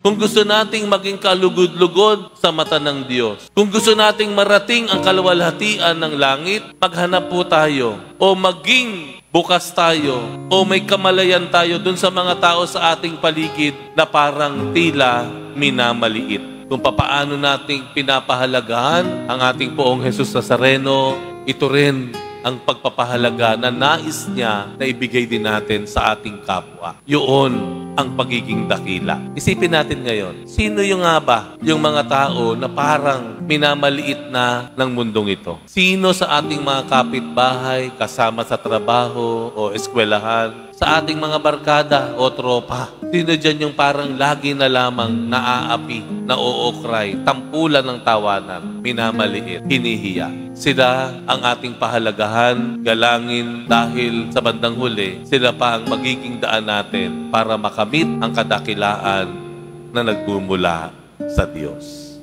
Kung gusto nating maging kalugod-lugod sa mata ng Diyos, kung gusto nating marating ang kaluwalhatian ng langit, maghanap po tayo o maging bukas tayo o may kamalayan tayo dun sa mga tao sa ating paligid na parang tila minamaliit. Kung papaano nating pinapahalagahan ang ating Poong Jesus Nazareno, ito rin ang pagpapahalaga na nais niya na ibigay din natin sa ating kapwa. Yun ang pagiging dakila. Isipin natin ngayon, sino yung nga ba yung mga tao na parang minamaliit na ng mundong ito? Sino sa ating mga kapitbahay, kasama sa trabaho o eskwelahan, sa ating mga barkada o tropa? Sino dyan yung parang lagi na lamang naaapi, nauukray, tampulan ng tawanan, minamaliit, hinihiya? Sila ang ating pahalagahan, galangin dahil sa bandang huli, sila pa ang magiging daan natin para makamit ang kadakilaan na nagmumula sa Diyos.